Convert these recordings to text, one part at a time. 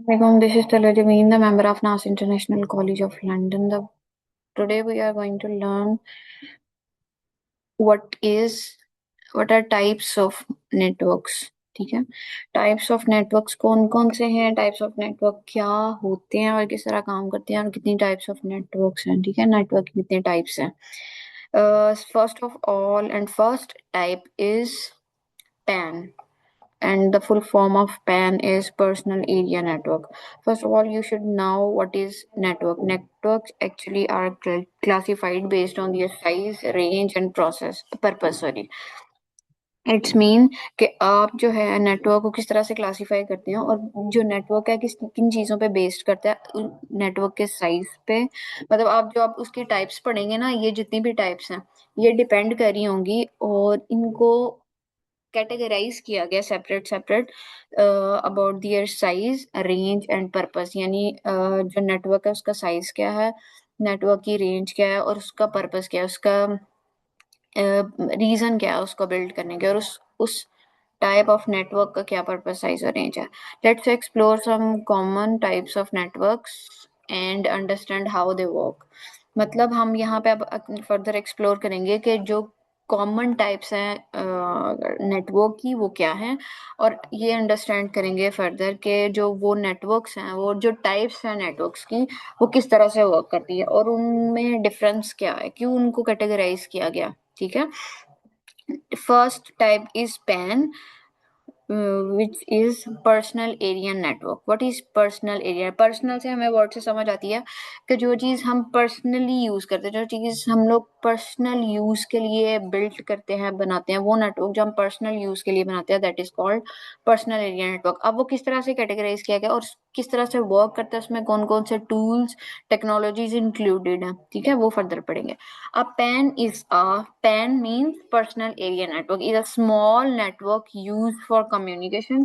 Assalamualaikum. This is Talajameen, the member of NAS International College of London. Today we are going to learn what is what are types of networks. ठीक है, types of networks कौन कौन से हैं, types of network क्या होते हैं और किस तरह काम करते हैं और कितनी टाइप्स ऑफ नेटवर्क्स हैं. ठीक है, नेटवर्क कितने टाइप्स हैं. First of all and first type is PAN, and the full form of PAN is Personal Area Network. First of all, you should know what is network. Networks actually are classified based on their size, range, and process purpose. Sorry, it's mean कि आप जो है network को किस तरह से classify करते हैं और जो नेटवर्क है किस किन चीज़ों पे बेस्ड करता है, नेटवर्क के साइज पे. मतलब आप उसकी टाइप्स पढ़ेंगे ना, ये जितनी भी टाइप्स हैं ये डिपेंड कर रही होंगी और इनको कैटेगराइज किया गया separate separate about their size, range and purpose. यानी जो नेटवर्क है उसका साइज क्या है, नेटवर्क की रेंज क्या है और उसका पर्पस क्या है, उसका रीजन क्या है उसको बिल्ड करने के, और उस टाइप ऑफ नेटवर्क का क्या पर्पस, साइज और रेंज है. Let's explore some common types of networks and understand how they work. मतलब हम यहाँ पे अब फर्दर एक्सप्लोर करेंगे कि जो कॉमन टाइप्स हैं नेटवर्क की वो क्या हैं, और ये अंडरस्टैंड करेंगे फर्दर के जो वो नेटवर्क्स हैं, वो जो टाइप्स हैं नेटवर्क्स की, वो किस तरह से वर्क करती है और उनमें डिफरेंस क्या है, क्यों उनको कैटेगराइज किया गया. ठीक है, first type is pan, which is personal area network. What is personal area? Personal से हमें वर्ड से समझ आती है कि जो चीज हम पर्सनली यूज करते हैं, जो चीज हम लोग पर्सनल यूज के लिए बिल्ड करते हैं, बनाते हैं, वो नेटवर्क जो हम पर्सनल यूज के लिए बनाते हैं, that is called personal area network. अब वो किस तरह से कैटेगराइज किया गया और किस तरह से वर्क करता है, उसमें कौन कौन से टूल्स, टेक्नोलॉजीज इंक्लूडेड हैं, ठीक है, वो फर्दर पढ़ेंगे. A PAN means personal area network is a small network used for communication.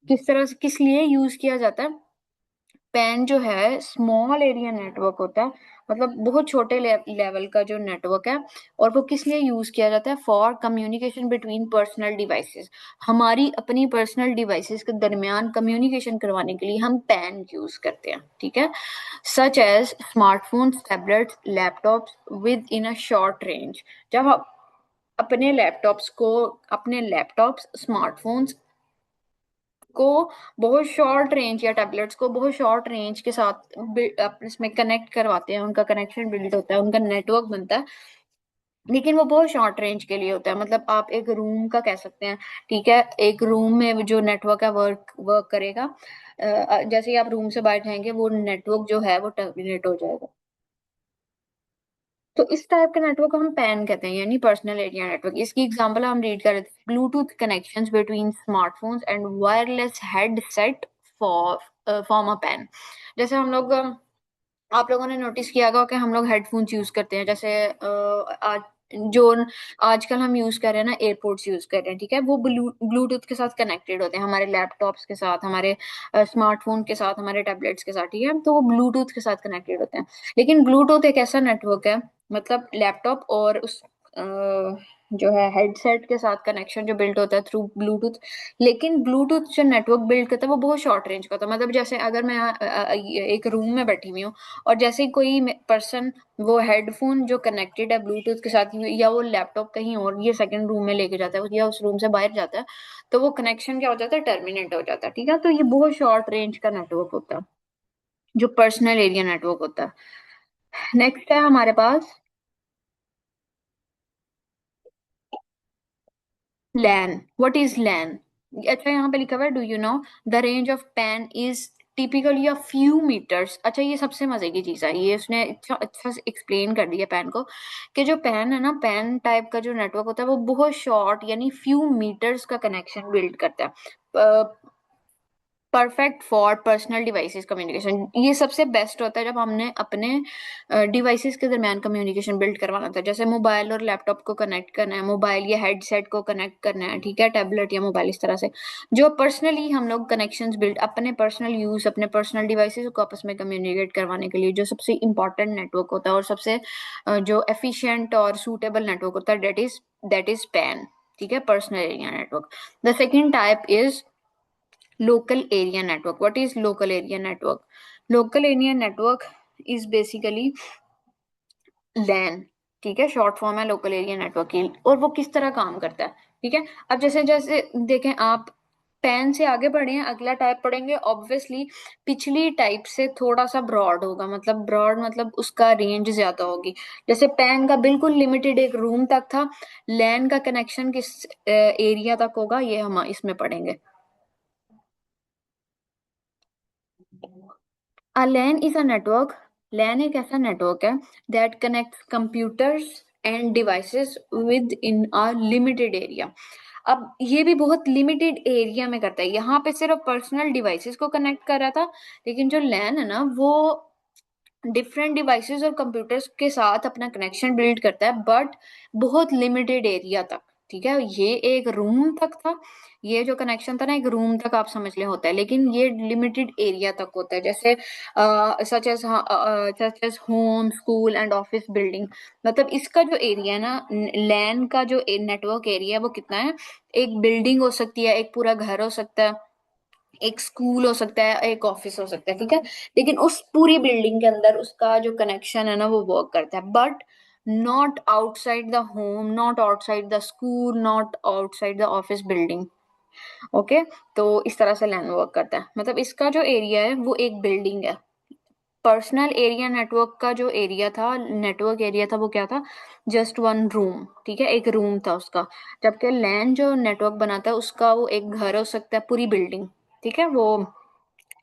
किस तरह से किस लिए यूज किया जाता है? पैन जो है स्मॉल एरिया नेटवर्क होता है, मतलब बहुत छोटे लेवल का जो नेटवर्क है, और वो किस लिए यूज किया जाता है? For communication between personal devices. हमारी अपनी पर्सनल डिवाइसेस के दरमियान कम्युनिकेशन करवाने के लिए हम पैन यूज करते हैं. ठीक है, such as smartphones, tablets, laptops within a short range. जब हम अपने लैपटॉप्स, स्मार्टफोन्स को बहुत शॉर्ट रेंज, या टैबलेट्स को बहुत शॉर्ट रेंज के साथ इसमें कनेक्ट करवाते हैं, उनका कनेक्शन बिल्ड होता है, उनका नेटवर्क बनता है, लेकिन वो बहुत शॉर्ट रेंज के लिए होता है. मतलब आप एक रूम का कह सकते हैं. ठीक है, एक रूम में जो नेटवर्क है वर्क वर्क करेगा, जैसे ही आप रूम से बाहर जाएंगे वो नेटवर्क जो है वो टर्मिनेट हो जाएगा. तो इस टाइप के नेटवर्क को हम पैन कहते हैं, यानी पर्सनल एरिया नेटवर्क. इसकी एग्जांपल हम रीड कर रहे थे, Bluetooth connections between smartphones and wireless headset for form a pan. जैसे हम लोग आप लोगों ने नोटिस किया होगा कि हम लोग हेडफोन्स यूज करते हैं, जैसे आज जो आजकल हम यूज कर रहे हैं ना, एयरपोर्ट्स यूज कर रहे हैं. ठीक है, वो ब्लूटूथ के साथ कनेक्टेड होते हैं, हमारे लैपटॉप्स के साथ, हमारे स्मार्टफोन के साथ, हमारे टैबलेट्स के साथ. ठीक है, तो वो ब्लूटूथ के साथ कनेक्टेड होते हैं. लेकिन ब्लूटूथ एक ऐसा नेटवर्क है, मतलब लैपटॉप और उस जो है हेडसेट के साथ कनेक्शन जो बिल्ड होता है थ्रू ब्लूटूथ. लेकिन ब्लूटूथ जो नेटवर्क बिल्ड करता है वो बहुत शॉर्ट रेंज का होता है. मतलब जैसे अगर मैं एक रूम में बैठी हुई हूँ और जैसे ही कोई पर्सन वो हेडफोन जो कनेक्टेड है ब्लूटूथ के साथ, या वो लैपटॉप कहीं और ये सेकंड रूम में लेके जाता है या उस रूम से बाहर जाता है, तो वो कनेक्शन क्या हो जाता है? टर्मिनेट हो जाता है. ठीक है, तो ये बहुत शॉर्ट रेंज का नेटवर्क होता है जो पर्सनल एरिया नेटवर्क होता है. नेक्स्ट है हमारे पास लैन. व्हाट इज लैन? अच्छा, यहाँ पे लिखा हुआ है, do you know the range of PAN is typically a few metres. अच्छा, ये सबसे मजे की चीज है, ये उसने अच्छा अच्छा से एक्सप्लेन कर दिया पैन को, कि जो पैन है ना, पैन टाइप का जो नेटवर्क होता है वो बहुत शॉर्ट यानी फ्यू मीटर्स का कनेक्शन बिल्ड करता है, perfect for personal devices communication. ये सबसे बेस्ट होता है जब हमने अपने डिवाइसेस के दरमियान कम्युनिकेशन बिल्ड करवाना था, जैसे मोबाइल और लैपटॉप को कनेक्ट करना है, मोबाइल या हेडसेट को कनेक्ट करना है. ठीक है, टैबलेट या मोबाइल, इस तरह से जो पर्सनली हम लोग कनेक्शंस बिल्ड अपने पर्सनल यूज, अपने पर्सनल डिवाइसेस को आपस में कम्युनिकेट करवाने के लिए, जो सबसे इंपॉर्टेंट नेटवर्क होता है और सबसे जो एफिशिएंट और सूटेबल नेटवर्क होता है, दैट इज पैन. ठीक है, personal area network. The second type is local area network. What is local area network? Local area network is basically LAN, ठीक है, शॉर्ट फॉर्म है लोकल एरिया नेटवर्क की। और वो किस तरह काम करता है, ठीक है। अब जैसे जैसे देखें आप, पैन से आगे बढ़े हैं, अगला टाइप पढ़ेंगे, ऑब्वियसली पिछली टाइप से थोड़ा सा ब्रॉड होगा, मतलब ब्रॉड मतलब उसका रेंज ज्यादा होगी। जैसे पैन का बिल्कुल लिमिटेड एक रूम तक था, लैन का कनेक्शन किस एरिया तक होगा, ये हम इसमें पढ़ेंगे। A LAN is a network. LAN एक ऐसा नेटवर्क है that connects computers and devices within a limited area. अब ये भी बहुत लिमिटेड एरिया में करता है, यहाँ पे सिर्फ पर्सनल डिवाइसेस को कनेक्ट कर रहा था, लेकिन जो लैन है ना वो डिफरेंट डिवाइसेस और कंप्यूटर्स के साथ अपना कनेक्शन बिल्ड करता है, बट बहुत लिमिटेड एरिया तक, ठीक है। ये एक रूम तक था, ये जो कनेक्शन था ना एक रूम तक आप समझ ले होता है, लेकिन ये लिमिटेड एरिया तक होता है। जैसे such age home, school and office building. मतलब इसका जो एरिया है ना, लैन का जो नेटवर्क एरिया है वो कितना है, एक बिल्डिंग हो सकती है, एक पूरा घर हो सकता है, एक स्कूल हो सकता है, एक ऑफिस हो सकता है, ठीक है। लेकिन उस पूरी बिल्डिंग के अंदर उसका जो कनेक्शन है ना वो वर्क करता है, but not outside the home, not outside the school, not outside the office building. Okay, तो इस तरह से लैन वर्क करता है। मतलब इसका जो एरिया है वो एक बिल्डिंग है। पर्सनल एरिया नेटवर्क का जो एरिया था, नेटवर्क एरिया था, वो क्या था, जस्ट वन रूम, ठीक है, एक रूम था उसका। जबकि लैन जो नेटवर्क बनाता है उसका वो एक घर हो सकता है, पूरी बिल्डिंग, ठीक है। वो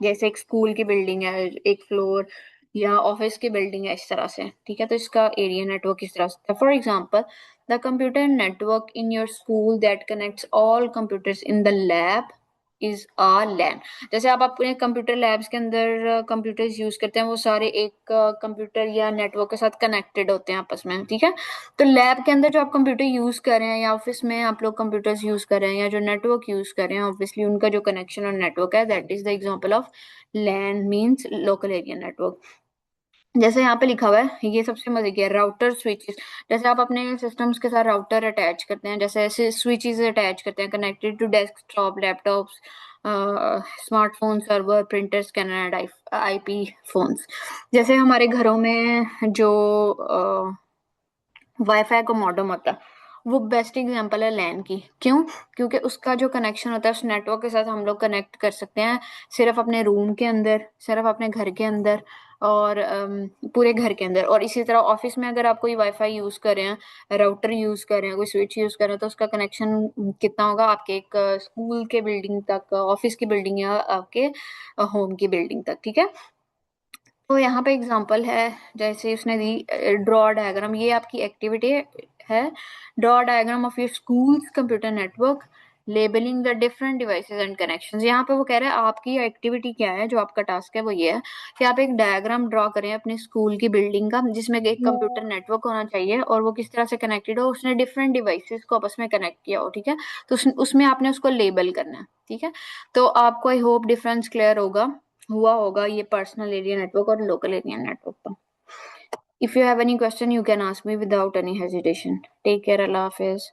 जैसे एक स्कूल की बिल्डिंग है, एक फ्लोर, या ऑफिस की बिल्डिंग है, इस तरह से, ठीक है। तो इसका एरिया नेटवर्क इस तरह से, for example the computer network in your school that connects all computers in the lab is a LAN. जैसे आप अपने कंप्यूटर लैब्स के अंदर कंप्यूटर्स यूज करते हैं, वो सारे एक कंप्यूटर या नेटवर्क के साथ कनेक्टेड होते हैं आपस में, ठीक है। तो लैब के अंदर जो आप कंप्यूटर यूज कर रहे हैं, या ऑफिस में आप लोग कंप्यूटर्स यूज कर रहे हैं, या जो नेटवर्क यूज कर रहे हैं, ऑब्वियसली उनका जो कनेक्शन और नेटवर्क है, that is the example of LAN, means local area network. जैसे यहाँ पे लिखा हुआ है, ये सबसे मजे की है, राउटर स्विचेस। जैसे आप अपने सिस्टम्स के साथ राउटर अटैच करते हैं, जैसे ऐसे स्विचेस अटैच करते हैं, connected to desktop, laptops, smartphone, server, printer, scanner and IP phones. जैसे हमारे घरों में जो वाईफाई का मॉडेम होता है, वो बेस्ट एग्जांपल है लैन की। क्यों? क्योंकि उसका जो कनेक्शन होता है उस नेटवर्क के साथ हम लोग कनेक्ट कर सकते हैं, सिर्फ अपने रूम के अंदर, सिर्फ अपने घर के अंदर, और पूरे घर के अंदर। और इसी तरह ऑफिस में अगर आप कोई वाईफाई यूज कर रहे हैं, राउटर यूज कर रहे हैं, कोई स्विच यूज कर रहे हैं, तो उसका कनेक्शन कितना होगा, आपके एक स्कूल के बिल्डिंग तक, ऑफिस की बिल्डिंग, या आपके होम की बिल्डिंग तक, ठीक है। तो यहाँ पे एग्जांपल है, जैसे उसने दी ड्रॉ डायग्राम, ये आपकी एक्टिविटी है, draw diagram of your schools computer network, labelling the different devices and connections. यहाँ पे वो कह रहा है आपकी एक्टिविटी क्या है, जो आपका टास्क है वो ये है कि आप एक डायग्राम ड्रॉ करें अपने स्कूल की बिल्डिंग का, जिसमें एक कंप्यूटर नेटवर्क होना चाहिए और वो किस तरह से कनेक्टेड हो, उसने डिफरेंट डिवाइसेस को आपस में कनेक्ट किया हो, ठीक है। तो उसमें आपने उसको लेबल करना है, ठीक है। तो आपको आई होप डिफरेंस क्लियर हुआ होगा ये पर्सनल एरिया नेटवर्क और लोकल एरिया नेटवर्क का। If you have any question, you can ask me without any hesitation. Take care. Allah Hafiz.